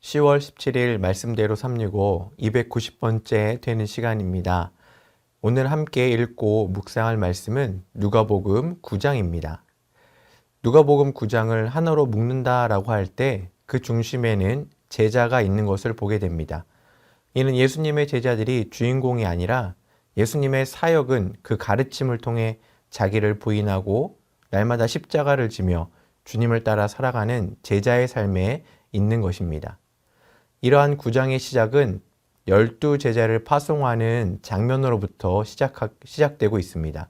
10월 17일 말씀대로 365 290번째 되는 시간입니다. 오늘 함께 읽고 묵상할 말씀은 누가복음 9장입니다. 누가복음 9장을 하나로 묶는다라고 할 때 그 중심에는 제자가 있는 것을 보게 됩니다. 이는 예수님의 제자들이 주인공이 아니라 예수님의 사역은 그 가르침을 통해 자기를 부인하고 날마다 십자가를 지며 주님을 따라 살아가는 제자의 삶에 있는 것입니다. 이러한 9장의 시작은 12제자를 파송하는 장면으로부터 시작되고 있습니다.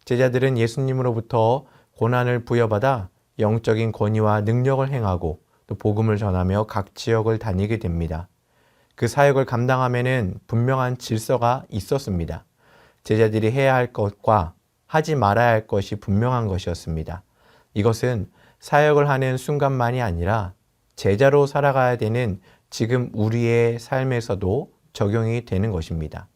제자들은 예수님으로부터 고난을 부여받아 영적인 권위와 능력을 행하고 또 복음을 전하며 각 지역을 다니게 됩니다. 그 사역을 감당함에는 분명한 질서가 있었습니다. 제자들이 해야 할 것과 하지 말아야 할 것이 분명한 것이었습니다. 이것은 사역을 하는 순간만이 아니라 제자로 살아가야 되는 지금 우리의 삶에서도 적용이 되는 것입니다.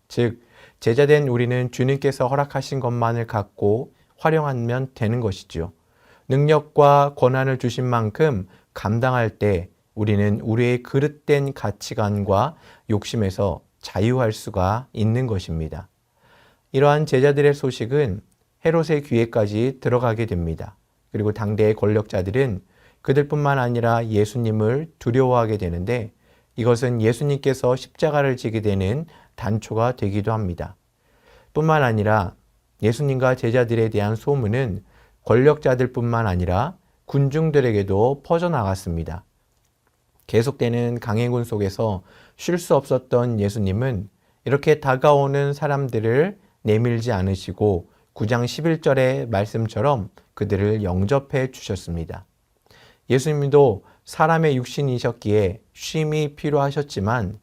즉, 제자된 우리는 주님께서 허락하신 것만을 갖고 활용하면 되는 것이죠. 능력과 권한을 주신 만큼 감당할 때 우리는 우리의 그릇된 가치관과 욕심에서 자유할 수가 있는 것입니다. 이러한 제자들의 소식은 헤롯의 귀에까지 들어가게 됩니다. 그리고 당대의 권력자들은 그들뿐만 아니라 예수님을 두려워하게 되는데 이것은 예수님께서 십자가를 지게 되는 단초가 되기도 합니다. 뿐만 아니라 예수님과 제자들에 대한 소문은 권력자들뿐만 아니라 군중들에게도 퍼져나갔습니다. 계속되는 강행군 속에서 쉴 수 없었던 예수님은 이렇게 다가오는 사람들을 내밀지 않으시고 9장 11절의 말씀처럼 그들을 영접해 주셨습니다. 예수님도 사람의 육신이셨기에 쉼이 필요하셨지만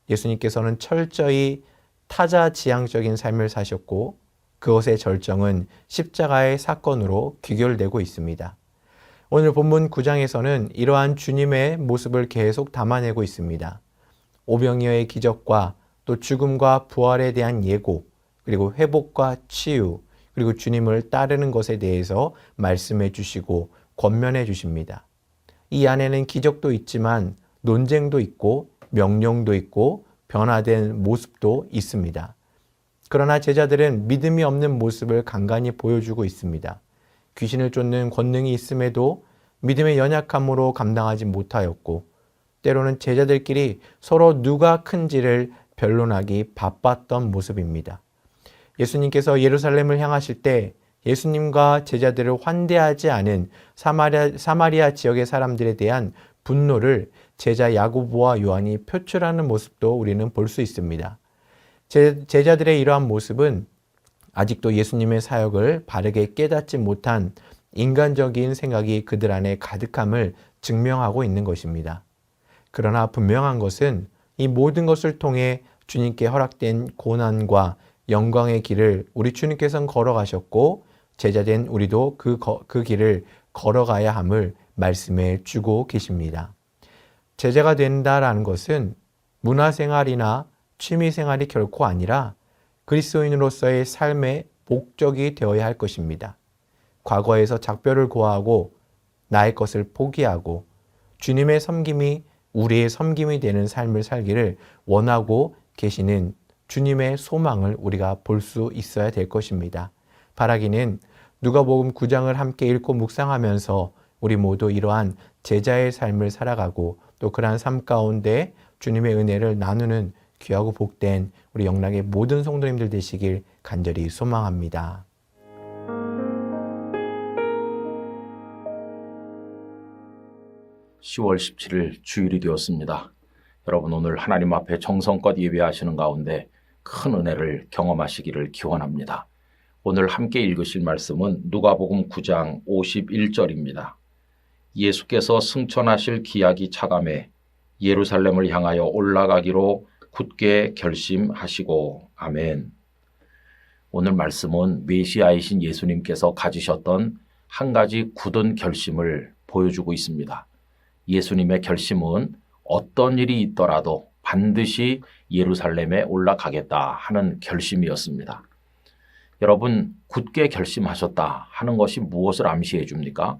예수님께서는 철저히 타자지향적인 삶을 사셨고 그것의 절정은 십자가의 사건으로 귀결되고 있습니다. 오늘 본문 9장에서는 이러한 주님의 모습을 계속 담아내고 있습니다. 오병이어의 기적과 또 죽음과 부활에 대한 예고, 그리고 회복과 치유, 그리고 주님을 따르는 것에 대해서 말씀해 주시고 권면해 주십니다. 이 안에는 기적도 있지만 논쟁도 있고 명령도 있고 변화된 모습도 있습니다. 그러나 제자들은 믿음이 없는 모습을 간간히 보여주고 있습니다. 귀신을 쫓는 권능이 있음에도 믿음의 연약함으로 감당하지 못하였고 때로는 제자들끼리 서로 누가 큰지를 변론하기 바빴던 모습입니다. 예수님께서 예루살렘을 향하실 때 예수님과 제자들을 환대하지 않은 사마리아 지역의 사람들에 대한 분노를 제자 야고보와 요한이 표출하는 모습도 우리는 볼 수 있습니다. 제자들의 이러한 모습은 아직도 예수님의 사역을 바르게 깨닫지 못한 인간적인 생각이 그들 안에 가득함을 증명하고 있는 것입니다. 그러나 분명한 것은 이 모든 것을 통해 주님께 허락된 고난과 영광의 길을 우리 주님께서는 걸어가셨고 제자된 우리도 그 길을 걸어가야 함을 말씀해 주고 계십니다. 제자가 된다라는 것은 문화생활이나 취미생활이 결코 아니라 그리스도인으로서의 삶의 목적이 되어야 할 것입니다. 과거에서 작별을 고하고 나의 것을 포기하고 주님의 섬김이 우리의 섬김이 되는 삶을 살기를 원하고 계시는 주님의 소망을 우리가 볼 수 있어야 될 것입니다. 바라기는 누가복음 9장을 함께 읽고 묵상하면서 우리 모두 이러한 제자의 삶을 살아가고 또 그러한 삶 가운데 주님의 은혜를 나누는 귀하고 복된 우리 영락의 모든 성도님들 되시길 간절히 소망합니다. (10월 17일) 주일이 되었습니다. 여러분 오늘 하나님 앞에 정성껏 예배하시는 가운데 큰 은혜를 경험하시기를 기원합니다. 오늘 함께 읽으실 말씀은 누가복음 9장 51절입니다. 예수께서 승천하실 기약이 차감해 예루살렘을 향하여 올라가기로 굳게 결심하시고 아멘. 오늘 말씀은 메시아이신 예수님께서 가지셨던 한 가지 굳은 결심을 보여주고 있습니다. 예수님의 결심은 어떤 일이 있더라도 반드시 예루살렘에 올라가겠다 하는 결심이었습니다. 여러분, 굳게 결심하셨다 하는 것이 무엇을 암시해 줍니까?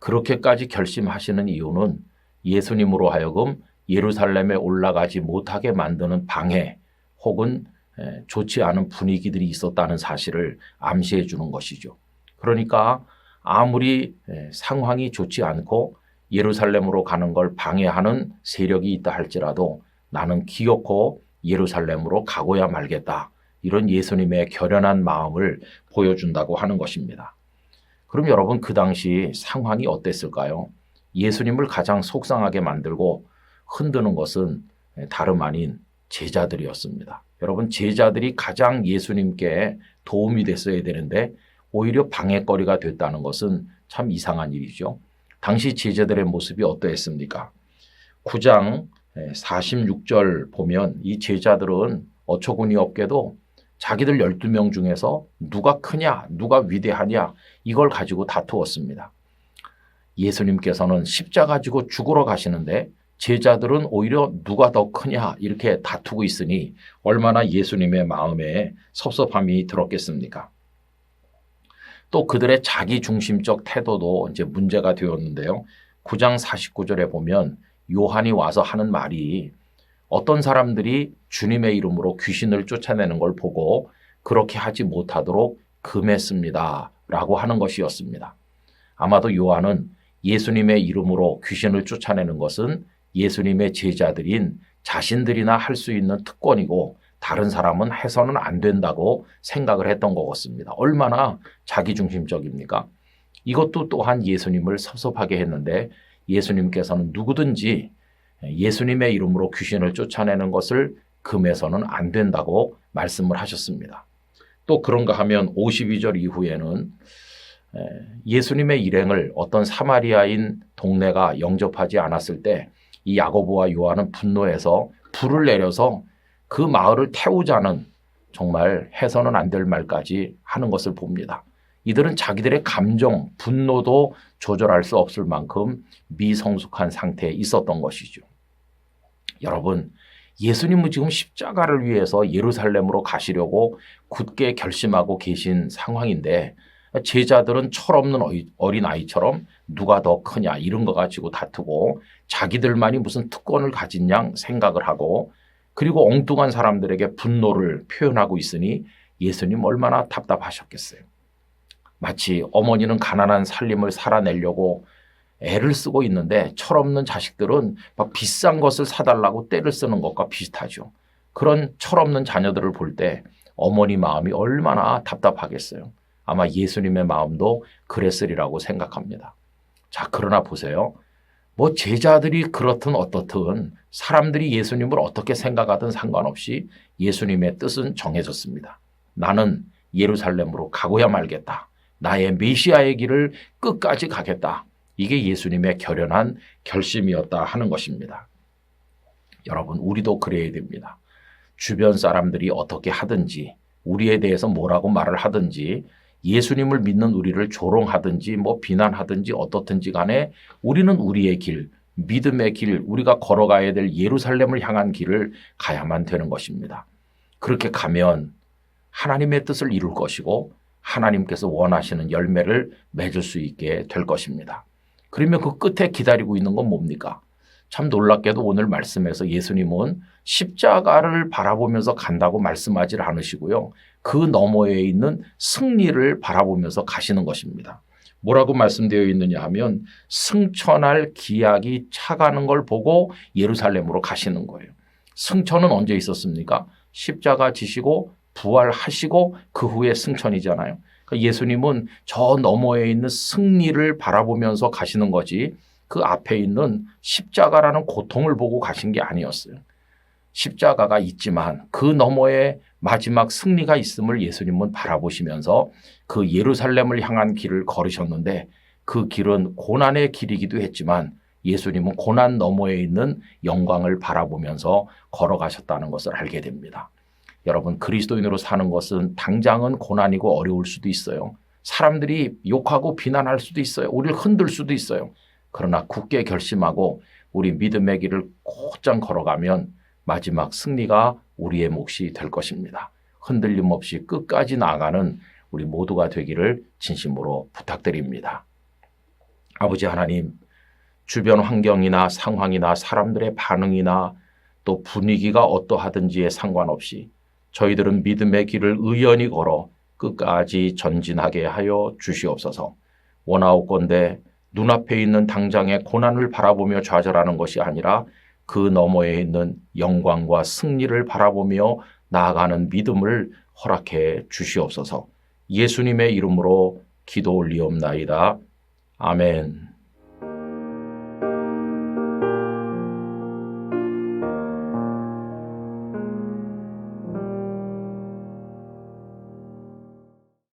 그렇게까지 결심하시는 이유는 예수님으로 하여금 예루살렘에 올라가지 못하게 만드는 방해 혹은 좋지 않은 분위기들이 있었다는 사실을 암시해 주는 것이죠. 그러니까 아무리 상황이 좋지 않고 예루살렘으로 가는 걸 방해하는 세력이 있다 할지라도 나는 기어코 예루살렘으로 가고야 말겠다. 이런 예수님의 결연한 마음을 보여준다고 하는 것입니다. 그럼 여러분 그 당시 상황이 어땠을까요? 예수님을 가장 속상하게 만들고 흔드는 것은 다름 아닌 제자들이었습니다. 여러분 제자들이 가장 예수님께 도움이 됐어야 되는데 오히려 방해거리가 됐다는 것은 참 이상한 일이죠. 당시 제자들의 모습이 어떠했습니까? 9장 46절 보면 이 제자들은 어처구니 없게도 자기들 12명 중에서 누가 크냐, 누가 위대하냐 이걸 가지고 다투었습니다. 예수님께서는 십자가 가지고 죽으러 가시는데 제자들은 오히려 누가 더 크냐 이렇게 다투고 있으니 얼마나 예수님의 마음에 섭섭함이 들었겠습니까? 또 그들의 자기중심적 태도도 이제 문제가 되었는데요. 9장 49절에 보면 요한이 와서 하는 말이 어떤 사람들이 주님의 이름으로 귀신을 쫓아내는 걸 보고 그렇게 하지 못하도록 금했습니다. 라고 하는 것이었습니다. 아마도 요한은 예수님의 이름으로 귀신을 쫓아내는 것은 예수님의 제자들인 자신들이나 할 수 있는 특권이고 다른 사람은 해서는 안 된다고 생각을 했던 것 같습니다. 얼마나 자기중심적입니까? 이것도 또한 예수님을 섭섭하게 했는데 예수님께서는 누구든지 예수님의 이름으로 귀신을 쫓아내는 것을 금해서는 안 된다고 말씀을 하셨습니다. 또 그런가 하면 52절 이후에는 예수님의 일행을 어떤 사마리아인 동네가 영접하지 않았을 때 이 야고보와 요한은 분노해서 불을 내려서 그 마을을 태우자는 정말 해서는 안 될 말까지 하는 것을 봅니다. 이들은 자기들의 감정, 분노도 조절할 수 없을 만큼 미성숙한 상태에 있었던 것이죠. 여러분, 예수님은 지금 십자가를 위해서 예루살렘으로 가시려고 굳게 결심하고 계신 상황인데 제자들은 철없는 어린아이처럼 누가 더 크냐 이런 거 가지고 다투고 자기들만이 무슨 특권을 가진 양 생각을 하고 그리고 엉뚱한 사람들에게 분노를 표현하고 있으니 예수님 얼마나 답답하셨겠어요. 마치 어머니는 가난한 살림을 살아내려고 애를 쓰고 있는데 철없는 자식들은 막 비싼 것을 사달라고 떼를 쓰는 것과 비슷하죠. 그런 철없는 자녀들을 볼 때 어머니 마음이 얼마나 답답하겠어요. 아마 예수님의 마음도 그랬으리라고 생각합니다. 자, 그러나 보세요. 뭐 제자들이 그렇든 어떻든 사람들이 예수님을 어떻게 생각하든 상관없이 예수님의 뜻은 정해졌습니다. 나는 예루살렘으로 가고야 말겠다. 나의 메시아의 길을 끝까지 가겠다. 이게 예수님의 결연한 결심이었다 하는 것입니다. 여러분, 우리도 그래야 됩니다. 주변 사람들이 어떻게 하든지 우리에 대해서 뭐라고 말을 하든지 예수님을 믿는 우리를 조롱하든지 뭐 비난하든지 어떻든지 간에 우리는 우리의 길, 믿음의 길, 우리가 걸어가야 될 예루살렘을 향한 길을 가야만 되는 것입니다. 그렇게 가면 하나님의 뜻을 이룰 것이고 하나님께서 원하시는 열매를 맺을 수 있게 될 것입니다. 그러면 그 끝에 기다리고 있는 건 뭡니까? 참 놀랍게도 오늘 말씀에서 예수님은 십자가를 바라보면서 간다고 말씀하지 않으시고요. 그 너머에 있는 승리를 바라보면서 가시는 것입니다. 뭐라고 말씀되어 있느냐 하면 승천할 기약이 차가는 걸 보고 예루살렘으로 가시는 거예요. 승천은 언제 있었습니까? 십자가 지시고 부활하시고 그 후에 승천이잖아요. 그러니까 예수님은 저 너머에 있는 승리를 바라보면서 가시는 거지 그 앞에 있는 십자가라는 고통을 보고 가신 게 아니었어요. 십자가가 있지만 그 너머에 마지막 승리가 있음을 예수님은 바라보시면서 그 예루살렘을 향한 길을 걸으셨는데 그 길은 고난의 길이기도 했지만 예수님은 고난 너머에 있는 영광을 바라보면서 걸어가셨다는 것을 알게 됩니다. 여러분, 그리스도인으로 사는 것은 당장은 고난이고 어려울 수도 있어요. 사람들이 욕하고 비난할 수도 있어요. 우리를 흔들 수도 있어요. 그러나 굳게 결심하고 우리 믿음의 길을 곧장 걸어가면 마지막 승리가 우리의 몫이 될 것입니다. 흔들림 없이 끝까지 나아가는 우리 모두가 되기를 진심으로 부탁드립니다. 아버지 하나님, 주변 환경이나 상황이나 사람들의 반응이나 또 분위기가 어떠하든지에 상관없이 저희들은 믿음의 길을 의연히 걸어 끝까지 전진하게 하여 주시옵소서. 원하옵건대 눈앞에 있는 당장의 고난을 바라보며 좌절하는 것이 아니라 그 너머에 있는 영광과 승리를 바라보며 나아가는 믿음을 허락해 주시옵소서. 예수님의 이름으로 기도 올리옵나이다. 아멘.